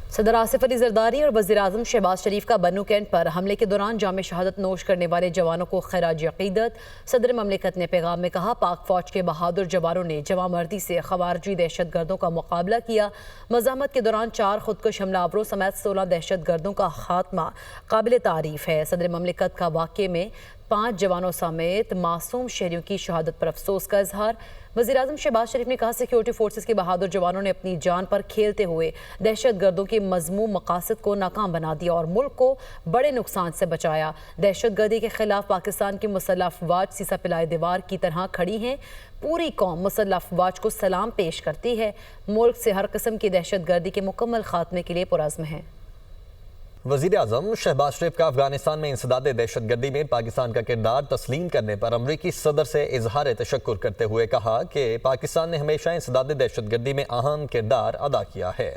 صدر آصف علی زرداری اور وزیر اعظم شہباز شریف کا بنو کینٹ پر حملے کے دوران جام شہادت نوش کرنے والے جوانوں کو خراج عقیدت۔ صدر مملکت نے پیغام میں کہا، پاک فوج کے بہادر جوانوں نے جواں مردی سے خوارجی دہشت گردوں کا مقابلہ کیا۔ مزاحمت کے دوران 4 خودکش حملہ آوروں سمیت 16 دہشت گردوں کا خاتمہ قابل تعریف ہے۔ صدر مملکت کا واقعے میں 5 جوانوں سمیت معصوم شہریوں کی شہادت پر افسوس کا اظہار۔ وزیر اعظم شہباز شریف نے کہا، سیکیورٹی فورسز کے بہادر جوانوں نے اپنی جان پر کھیلتے ہوئے دہشت گردوں کے مذموم مقاصد کو ناکام بنا دیا اور ملک کو بڑے نقصان سے بچایا۔ دہشت گردی کے خلاف پاکستان کی مسلح افواج سیسا پلائے دیوار کی طرح کھڑی ہیں۔ پوری قوم مسلح افواج کو سلام پیش کرتی ہے۔ ملک سے ہر قسم کی دہشت گردی کے مکمل خاتمے کے لیے پرعزم ہے۔ وزیر اعظم شہباز شریف کا افغانستان میں انسداد دہشت گردی میں پاکستان کا کردار تسلیم کرنے پر امریکی صدر سے اظہار تشکر کرتے ہوئے کہا کہ پاکستان نے ہمیشہ انسداد دہشت گردی میں اہم کردار ادا کیا ہے۔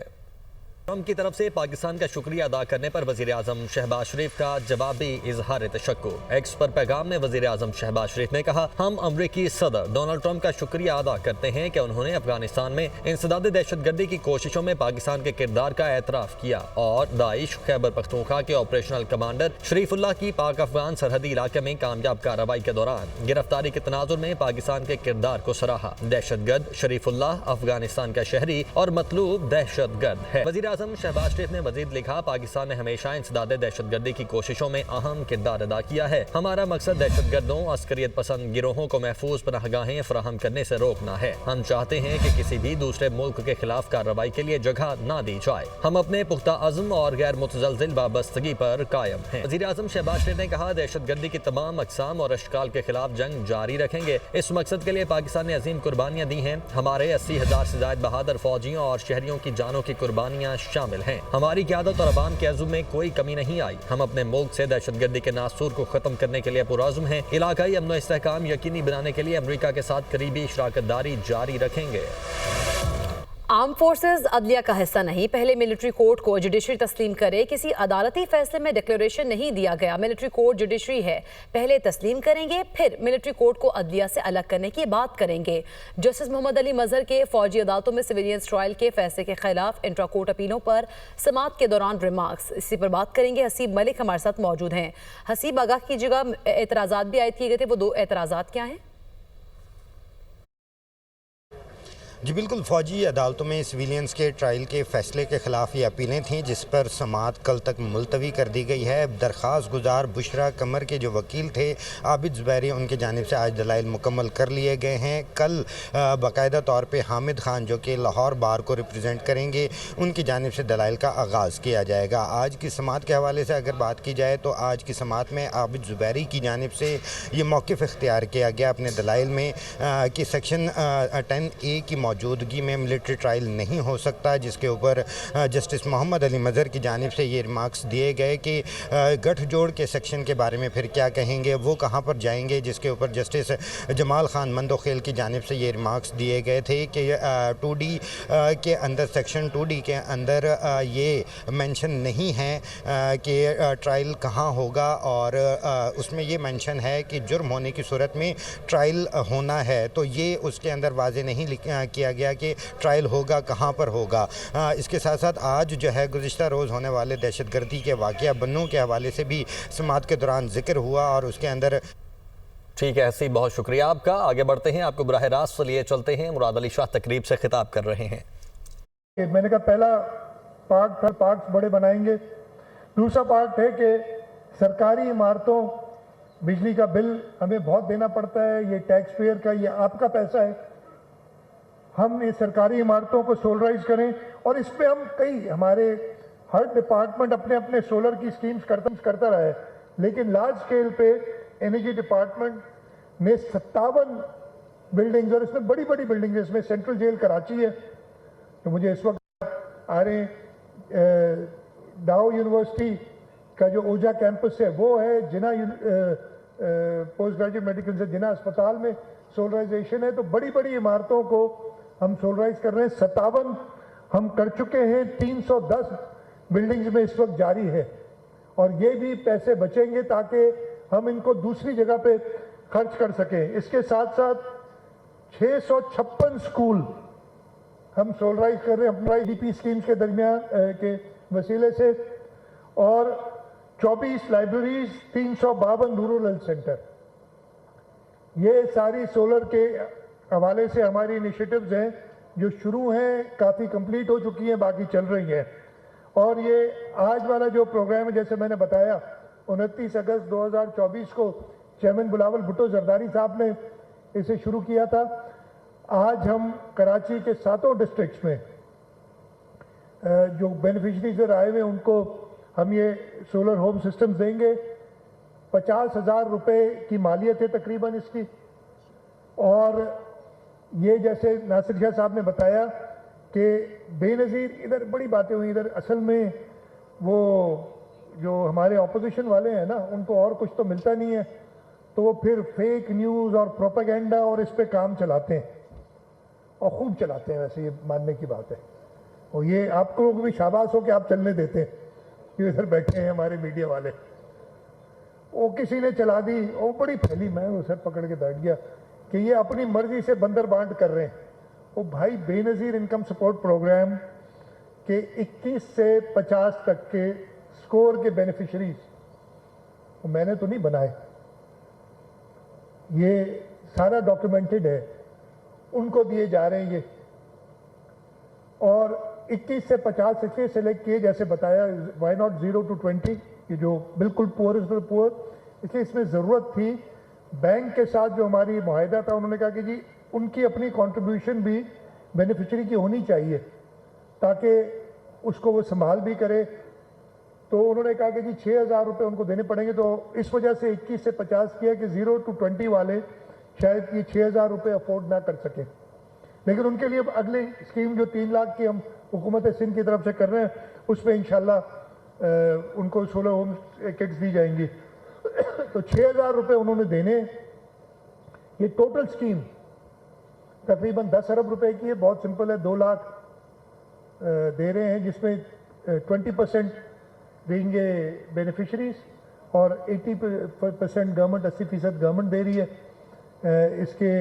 ٹرمپ کی طرف سے پاکستان کا شکریہ ادا کرنے پر وزیر اعظم شہباز شریف کا جوابی اظہار تشکر۔ ایکس پر پیغام میں وزیر اعظم شہباز شریف نے کہا، ہم امریکی صدر ڈونلڈ ٹرمپ کا شکریہ ادا کرتے ہیں کہ انہوں نے افغانستان میں انسداد دہشت گردی کی کوششوں میں پاکستان کے کردار کا اعتراف کیا اور داعش خیبر پختونخوا کے آپریشنل کمانڈر شریف اللہ کی پاک افغان سرحدی علاقے میں کامیاب کارروائی کے دوران گرفتاری کے تناظر میں پاکستان کے کردار کو سراہا۔ دہشت گرد شریف اللہ افغانستان کا شہری اور مطلوب دہشت گرد ہے۔ وزیر اعظم شہباز شریف نے مزید لکھا، پاکستان نے ہمیشہ انسداد دہشت گردی کی کوششوں میں اہم کردار ادا کیا ہے۔ ہمارا مقصد دہشت گردوں، عسکریت پسند گروہوں کو محفوظ پناہ گاہیں فراہم کرنے سے روکنا ہے۔ ہم چاہتے ہیں کہ کسی بھی دوسرے ملک کے خلاف کارروائی کے لیے جگہ نہ دی جائے۔ ہم اپنے پختہ عزم اور غیر متزلزل وابستگی پر قائم ہیں۔ وزیر اعظم شہباز شریف نے کہا، دہشت گردی کی تمام اقسام اور اشکال کے خلاف جنگ جاری رکھیں گے۔ اس مقصد کے لیے پاکستان نے عظیم قربانیاں دی ہیں۔ ہمارے 80,000 سے زائد بہادر فوجیوں اور شہریوں کی جانوں کی قربانیاں شامل ہیں۔ ہماری قیادت اور عوام کے عزم میں کوئی کمی نہیں آئی۔ ہم اپنے ملک سے دہشت گردی کے ناسور کو ختم کرنے کے لیے پرعزم ہیں۔ علاقائی امن و استحکام یقینی بنانے کے لیے امریکہ کے ساتھ قریبی شراکت داری جاری رکھیں گے۔ آرم فورسز عدلیہ کا حصہ نہیں، پہلے ملٹری کورٹ کو جوڈیشری تسلیم کرے۔ کسی عدالتی فیصلے میں ڈکلیریشن نہیں دیا گیا۔ ملٹری کورٹ جوڈیشری ہے، پہلے تسلیم کریں گے، پھر ملٹری کورٹ کو عدلیہ سے الگ کرنے کی بات کریں گے۔ جسٹس محمد علی مظہر کے فوجی عدالتوں میں سویلینس ٹرائل کے فیصلے کے خلاف انٹرا کورٹ اپیلوں پر سماعت کے دوران ریمارکس، اسی پر بات کریں گے۔ حسیب ملک ہمارے ساتھ موجود ہیں۔ حسیب، آگاہ کیجیے گا، اعتراضات بھی عائد کیے گئے تھے، وہ 2 اعتراضات کیا ہیں؟ جی بالکل، فوجی عدالتوں میں سویلینس کے ٹرائل کے فیصلے کے خلاف یہ اپیلیں تھیں جس پر سماعت کل تک ملتوی کر دی گئی ہے۔ درخواست گزار بشرا قمر کے جو وکیل تھے عابد زبیری، ان کی جانب سے آج دلائل مکمل کر لیے گئے ہیں۔ کل باقاعدہ طور پہ حامد خان جو کہ لاہور بار کو ریپرزینٹ کریں گے، ان کی جانب سے دلائل کا آغاز کیا جائے گا۔ آج کی سماعت کے حوالے سے اگر بات کی جائے تو آج کی سماعت میں عابد زبیری کی جانب سے یہ موقف اختیار کیا گیا اپنے دلائل میں کہ سیکشن 10A کی موجودگی میں ملٹری ٹرائل نہیں ہو سکتا، جس کے اوپر جسٹس محمد علی مظہر کی جانب سے یہ ریمارکس دیے گئے کہ گٹھ جوڑ کے سیکشن کے بارے میں پھر کیا کہیں گے، وہ کہاں پر جائیں گے، جس کے اوپر جسٹس جمال خان مندوخیل کی جانب سے یہ ریمارکس دیے گئے تھے کہ 2D کے اندر، سیکشن 2D کے اندر یہ مینشن نہیں ہے کہ ٹرائل کہاں ہوگا، اور اس میں یہ مینشن ہے کہ جرم ہونے کی صورت میں ٹرائل ہونا ہے، تو یہ اس کے اندر واضح نہیں کیا گیا کہ ٹرائل ہوگا کہاں پر ہوگا۔ اس کے ساتھ ساتھ آج جو ہے گزشتہ روز ہونے والے دہشت گردی کے واقعہ بنوں کے حوالے سے بھی سماعت کے دوران ذکر ہوا، اور اس کے اندر ٹھیک ہے حسیب، بہت شکریہ آپ کا۔ آگے بڑھتے ہیں، آپ کو براہ راست لیے چلتے ہیں۔ مراد علی شاہ تقریب سے خطاب کر رہے ہیں۔ میں نے کہا پہلا پارٹ تھا، پارٹس بڑے بنائیں گے۔ دوسرا پارٹ ہے کہ سرکاری عمارتوں، بجلی کا بل ہمیں بہت دینا پڑتا ہے، یہ ٹیکس پیئر کا، یہ آپ کا پیسہ ہے۔ ہم اس سرکاری عمارتوں کو سولرائز کریں، اور اس پہ ہم ہمارے ہر ڈپارٹمنٹ اپنے اپنے سولر کی سکیمز کرتا رہا ہے، لیکن لارج سکیل پہ انرجی ڈپارٹمنٹ نے 57 بلڈنگز، اور اس میں بڑی بڑی بلڈنگز، اس میں سینٹرل جیل کراچی ہے، تو مجھے اس وقت آ رہے ہیں ڈاؤ یونیورسٹی کا جو اوجا کیمپس ہے وہ ہے، جنہ پوسٹ گریجویٹ میڈیکل سے جنہ اسپتال میں سولرائزیشن ہے، تو بڑی بڑی عمارتوں کو ہم سولرائز کر رہے ہیں۔ 57 ہم کر چکے ہیں، 310 بلڈنگز میں اس وقت جاری ہے، اور یہ بھی پیسے بچیں گے تاکہ ہم ان کو دوسری جگہ پہ خرچ کر سکیں۔ اس کے ساتھ ساتھ 656 اسکول हम सोलराइज कर रहे हैं अपना IDP स्कीम्स के दरमियान के वसीले से, और 24 लाइब्रेरीज, 352 रूरल हेल्थ सेंटर, ये सारी सोलर के हवाले से हमारी इनिशिएटिव्स हैं जो शुरू हैं, काफ़ी कंप्लीट हो चुकी हैं, बाकी चल रही हैं। और ये आज वाला जो प्रोग्राम है, जैसे मैंने बताया, 29 अगस्त 2024 को चेयरमैन बिलावल भुट्टो जरदारी साहब ने इसे शुरू किया था। आज हम कराची के 7 डिस्ट्रिक्ट्स में जो बेनिफिशरीज आए हुए उनको हम ये सोलर होम सिस्टम्स देंगे। 50,000 रुपये की मालियत है तकरीबन इसकी। और ये जैसे नासिर शाह साहब ने बताया कि बेनज़ीर, इधर बड़ी बातें हुई, इधर असल में वो जो हमारे ऑपोजिशन वाले हैं ना, उनको और कुछ तो मिलता नहीं है, तो वो फिर फेक न्यूज़ और प्रोपेगेंडा और इस पे काम चलाते हैं, और खूब चलाते हैं। वैसे ये मानने की बात है, और ये आपको भी शाबाश हो कि आप चलने देते हैं। ये इधर बैठे हैं हमारे मीडिया वाले, वो किसी ने चला दी, वो बड़ी फैली, मैं वो सर पकड़ के बैठ गया कि ये अपनी मर्जी से बंदर बांट कर रहे हैं। वो भाई, बेनज़ीर इनकम सपोर्ट प्रोग्राम के 21 से 50 तक के स्कोर के बेनिफिशरीज वो मैंने तो नहीं बनाए, ये सारा डॉक्यूमेंटेड है, उनको दिए जा रहे हैं ये। और 21 से 50 इसलिए सेलेक्ट किए, जैसे बताया, वाई नॉट 0 to 20, ये जो बिल्कुल पुअर, इसलिए इसमें ज़रूरत थी। बैंक के साथ जो हमारी मुआहिदा था, उन्होंने कहा कि जी उनकी अपनी कंट्रीब्यूशन भी बेनिफिशरी की होनी चाहिए ताकि उसको वो संभाल भी करे। तो उन्होंने कहा कि जी 6,000 रुपये उनको देने पड़ेंगे। तो इस वजह से 21 से 50 किया कि 0 to 20 वाले शायद ये 6,000 रुपये अफोर्ड ना कर सकें। लेकिन उनके लिए अगली स्कीम जो 3 लाख की हम हुकूमत सिंध की तरफ से कर रहे हैं, उस पर इंशाल्लाह उनको सोलर होम किट्स दी जाएंगी। तो 6,000 रुपये उन्होंने देने। ये टोटल स्कीम तकरीबन 10 अरब रुपए की है, बहुत सिंपल है। 2 लाख दे रहे हैं, जिसमें 20% देंगे बेनिफिशरीज और 80% गवर्नमेंट, 80% गवर्नमेंट दे रही है। इसके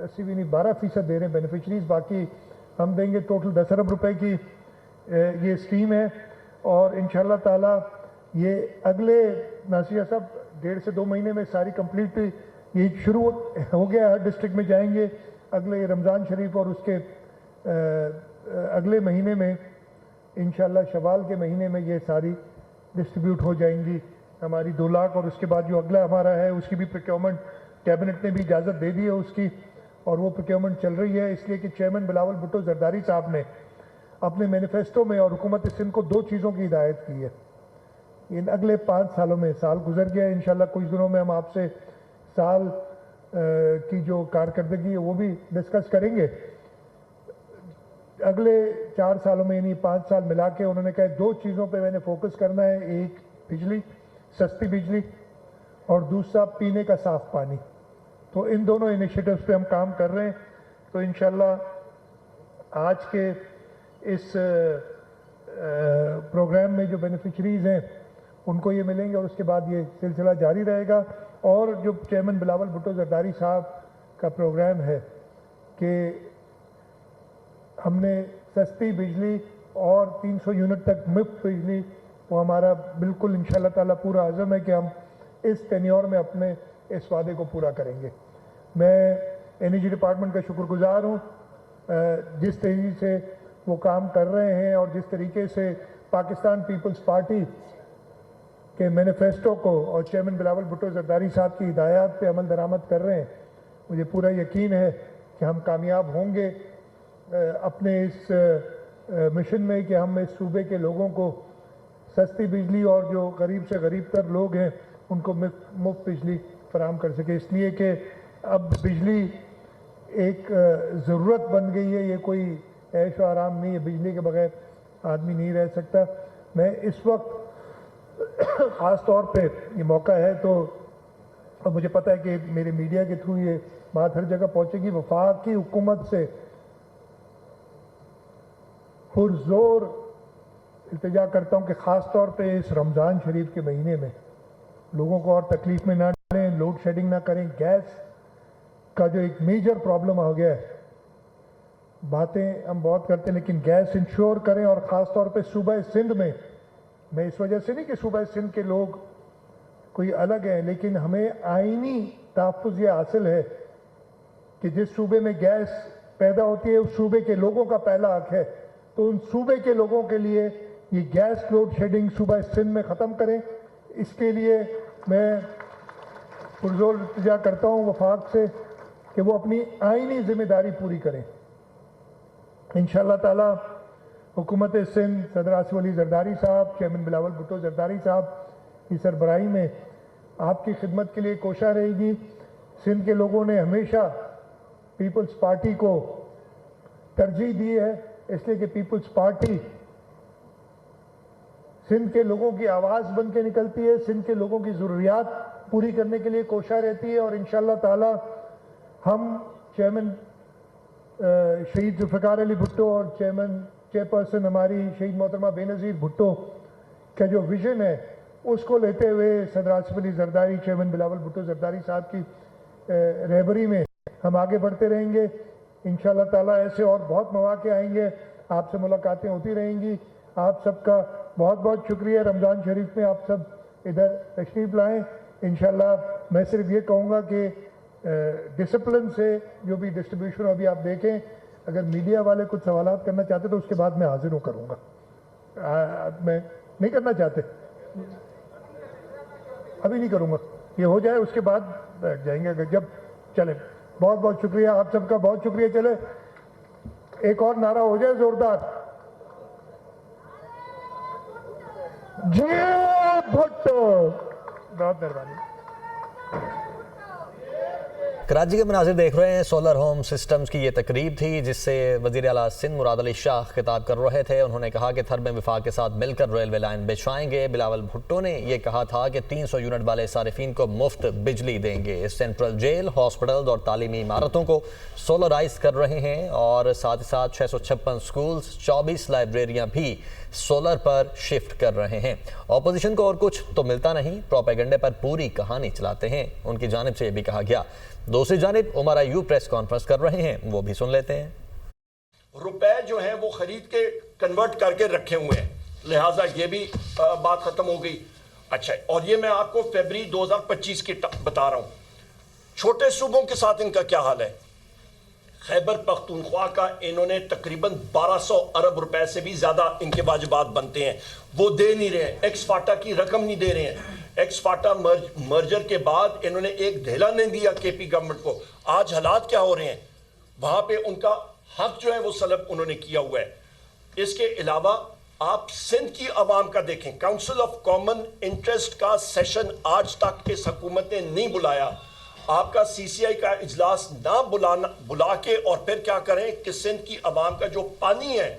80 भी नहीं, 12% दे रहे हैं बेनिफिशरीज, बाकी हम देंगे। टोटल 10 अरब रुपए की ये स्कीम है। और इंशाल्लाह ताला ये अगले, नासिर साहब, 1.5 से 2 महीने में सारी कंप्लीट ये शुरू हो गया। हर डिस्ट्रिक्ट में जाएंगे अगले रमज़ान शरीफ, और उसके अगले महीने में इंशाल्लाह शवाल के महीने में ये सारी डिस्ट्रीब्यूट हो जाएंगी हमारी 2 लाख। और उसके बाद जो अगला हमारा है, उसकी भी प्रोक्योरमेंट कैबिनेट ने भी इजाज़त दे दी है उसकी, और वो प्रोक्योरमेंट चल रही है। इसलिए कि चेयरमैन बिलावल भुट्टो जरदारी साहब ने अपने मैनिफेस्टो में और हुकूमत सिंध को 2 चीज़ों की हिदायत की है। इन अगले 5 सालों में, साल गुजर गया, इंशाल्लाह कुछ दिनों में हम आपसे साल की जो कारकर्दगी है वो भी डिस्कस करेंगे। अगले 4 सालों में, यानी 5 साल मिला के, उन्होंने कहा 2 चीज़ों पे मैंने फोकस करना है। एक बिजली, सस्ती बिजली, और दूसरा पीने का साफ पानी। तो इन दोनों इनिशिएटिव्स पे हम काम कर रहे हैं। तो इंशाल्लाह आज के इस प्रोग्राम में जो बेनिफिशरीज हैं उनको ये मिलेंगे, और उसके बाद ये सिलसिला जारी रहेगा। और जो चेयरमैन बिलावल भुट्टो जरदारी साहब का प्रोग्राम है कि हमने सस्ती बिजली और 300 यूनिट तक मुफ्त बिजली, वो हमारा बिल्कुल इंशाल्लाह ताला पूरा अज़म है कि हम इस टेन्योर में अपने इस वादे को पूरा करेंगे। मैं एनर्जी डिपार्टमेंट का शुक्रगुजार हूँ जिस तेज़ी से वो काम कर रहे हैं, और जिस तरीके से पाकिस्तान पीपल्स पार्टी के मैनिफेस्टो को और चेयरमैन बिलावल भुट्टो जरदारी साहब की हिदायत पे अमल दरामद कर रहे हैं। मुझे पूरा यकीन है कि हम कामयाब होंगे अपने इस मिशन में कि हम इस सूबे के लोगों को सस्ती बिजली, और जो गरीब से गरीब तर लोग हैं उनको मुफ्त बिजली फराहम कर सके। इसलिए कि अब बिजली एक ज़रूरत बन गई है, ये कोई ऐश व आराम नहीं है। बिजली के बगैर आदमी नहीं रह सकता। मैं इस वक्त ख़ास तौर पे ये मौका है, तो और मुझे पता है कि मेरे मीडिया के थ्रू ये बात हर जगह पहुंचेगी, वफाकी हुकूमत से पुरजोर इल्तिजा करता हूँ कि ख़ास तौर पे इस रमज़ान शरीफ के महीने में लोगों को और तकलीफ़ में ना डालें, लोड शेडिंग ना करें। गैस का जो एक मेजर प्रॉब्लम हो गया है, बातें हम बहुत करते हैं, लेकिन गैस इंश्योर करें, और ख़ास तौर पे सूबा सिंध में, मैं इस वजह से नहीं कि सूबा सिंध के लोग कोई अलग हैं, लेकिन हमें आईनी तहफ़्फ़ुज़ ये हासिल है कि जिस सूबे में गैस पैदा होती है उस सूबे के लोगों का पहला हक है, तो उन सूबे के लोगों के लिए ये गैस लोड शेडिंग सूबा सिंध में ख़त्म करें। इसके लिए मैं पुरजोर इल्तिजा करता हूँ वफाक से कि वो अपनी आईनी ज़िम्मेदारी पूरी करें। इंशाअल्लाह ताला हुकूमत सिंध, सदर आसिफ अली जरदारी साहब, चेयरमैन बिलावल भुट्टो जरदारी साहब की सरबराही में आपकी खिदमत के लिए कोशिश रहेगी। सिंध के लोगों ने हमेशा पीपल्स पार्टी को तरजीह दी है, इसलिए कि पीपल्स पार्टी सिंध के लोगों की आवाज़ बन के निकलती है, सिंध के लोगों की ज़रूरियात पूरी करने के लिए कोशिश रहती है। और इंशाअल्लाह ताला हम चेयरमैन शहीद जुल्फ़िकार अली भुट्टो और चेयरपर्सन हमारी शहीद मोहतरमा बेनज़ीर भुट्टो का जो विज़न है उसको लेते हुए सदर आसिफ अली जरदारी, चेयरमैन बिलावल भुट्टो जरदारी साहब की रहबरी में हम आगे बढ़ते रहेंगे। इंशाअल्लाह ताला ऐसे और बहुत मौके आएंगे, आपसे मुलाकातें होती रहेंगी। आप सबका बहुत बहुत शुक्रिया। रमज़ान शरीफ में आप सब इधर तशरीफ़ लाएँ। इंशाअल्लाह मैं सिर्फ ये कहूँगा कि डिसिप्लिन से जो भी डिस्ट्रीब्यूशन अभी आप देखें, अगर मीडिया वाले कुछ सवालात करना चाहते तो उसके बाद मैं हाजिर हूँ करूँगा। मैं नहीं करना चाहते, अभी नहीं करूँगा, ये हो जाए उसके बाद बैठ जाएंगे अगर जब चले। बहुत बहुत शुक्रिया आप सबका, बहुत शुक्रिया। चले एक और नारा हो जाए जोरदार, जी भुट्टो। बहुत मेहरबानी। कराची के मनाजिर देख रहे हैं। सोलर होम सिस्टम्स की ये तकरीब थी जिससे वज़ीर आला सिंध मुराद अली शाह खिताब कर रहे थे। उन्होंने कहा कि थर में विफाक के साथ मिलकर रेलवे लाइन बिछवाएंगे। बिलावल भुट्टो ने यह कहा था कि 300 यूनिट वाले सारिफीन को मुफ्त बिजली देंगे। सेंट्रल जेल, हॉस्पिटल और तालीमी इमारतों को सोलराइज कर रहे हैं और साथ ही साथ 656 स्कूल्स, 24 लाइब्रेरियाँ भी सोलर पर शिफ्ट कर रहे हैं। ऑपोजिशन को और कुछ तो मिलता नहीं, प्रोपेगेंडे पर पूरी कहानी चलाते हैं। उनकी जानिब से ये भी कहा गया। दूसरी जानिब उमर अय्यूब प्रेस कॉन्फ्रेंस कर रहे हैं, वो भी सुन लेते हैं। रुपए जो है वो खरीद के कन्वर्ट करके रखे हुए हैं, लिहाजा ये भी बात खत्म हो गई। अच्छा, और ये मैं आपको फरवरी 2025 की बता रहा हूं। छोटे सूबों के साथ इनका क्या हाल है? खैबर पख्तूनख्वा का इन्होंने तकरीबन 1200 अरब रुपए से भी ज्यादा इनके वाजिबात बनते हैं, वो दे नहीं रहे हैं। एक्स फाटा की रकम नहीं दे रहे हैं। एक्स फाटा मर्जर के बाद इन्होंने एक धेला नहीं दिया केपी गवर्नमेंट को। आज हालात क्या हो रहे हैं, वहां पे उनका हक जो है वो सलब उन्होंने किया हुआ है। इसके अलावा आप सिंध की आवाम का देखें, काउंसिल ऑफ कॉमन इंटरेस्ट का सेशन आज तक इस हुकूमत ने नहीं बुलाया। आपका सीसीआई का इजलास ना बुला के और फिर क्या करें कि सिंध की आवाम का जो पानी है,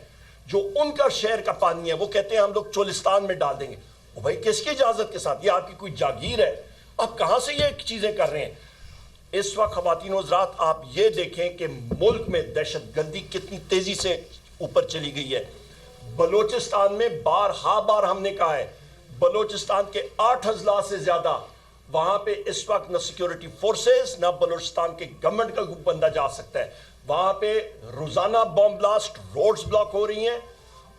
जो उनका शहर का पानी है, वो कहते हैं हम लोग चोलिस्तान में डाल देंगे। भाई किसकी इजाजत के साथ? ये आपकी कोई जागीर है? आप कहां से ये चीजें कर रहे हैं? इस वक्त खवातीन हज़रात आप ये देखें कि मुल्क में दहशतगर्दी कितनी तेजी से ऊपर चली गई है। बलोचिस्तान में बार हमने कहा है, बलोचिस्तान के 8 अजला से ज्यादा वहां पे इस वक्त न सिक्योरिटी फोर्सेस न बलोचिस्तान के गवर्नमेंट का कोई बंदा जा सकता है। वहां पे रोजाना बॉम्ब ब्लास्ट, रोड्स ब्लॉक हो रही हैं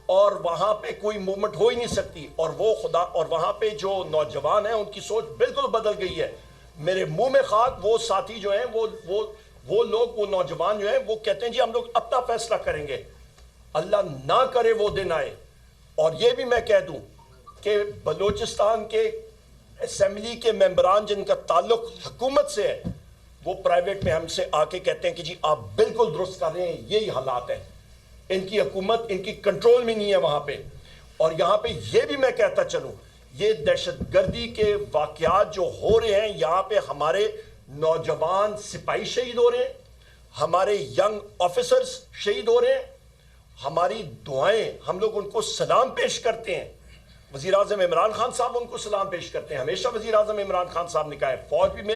और वहां पे कोई मूवमेंट हो ही नहीं सकती। और वो खुदा, और वहां पे जो नौजवान हैं उनकी सोच बिल्कुल बदल गई है। मेरे मुंह में खाक, वो साथी जो हैं वो लोग, वो नौजवान जो हैं वो कहते हैं जी हम लोग अपना फैसला करेंगे। अल्लाह ना करे वो दिन आए। और ये भी मैं कह दूं कि बलोचिस्तान के असेंबली के मेंबरान जिनका ताल्लुक हुकूमत से है, वो प्राइवेट में हमसे आके कहते हैं कि जी आप बिल्कुल दुरुस्त कर रहे हैं, यही हालात है। इनकी हुकूमत इनकी कंट्रोल में नहीं है वहां पे। और यहां पे ये भी मैं कहता चलूं, ये दहशतगर्दी के वाकयात जो हो रहे हैं, यहां पे हमारे नौजवान सिपाही शहीद हो रहे हैं, हमारे यंग ऑफिसर्स शहीद हो रहे हैं। हमारी दुआएं, हम लोग उनको सलाम पेश करते हैं। वज़ीर आज़म इमरान खान साहब उनको सलाम पेश करते हैं। हमेशा वज़ीर आज़म इमरान खान साहब ने कहा है फौज भी।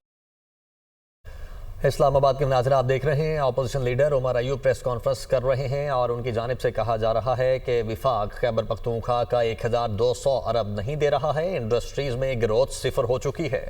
इस्लामाबाद के मनाज़िर आप देख रहे हैं। अपोजिशन लीडर उमर अय्यूब प्रेस कॉन्फ्रेंस कर रहे हैं और उनकी जानिब से कहा जा रहा है कि विफाक खैबर पख्तूनख्वा का 1200 अरब नहीं दे रहा है। इंडस्ट्रीज में ग्रोथ 0 हो चुकी है।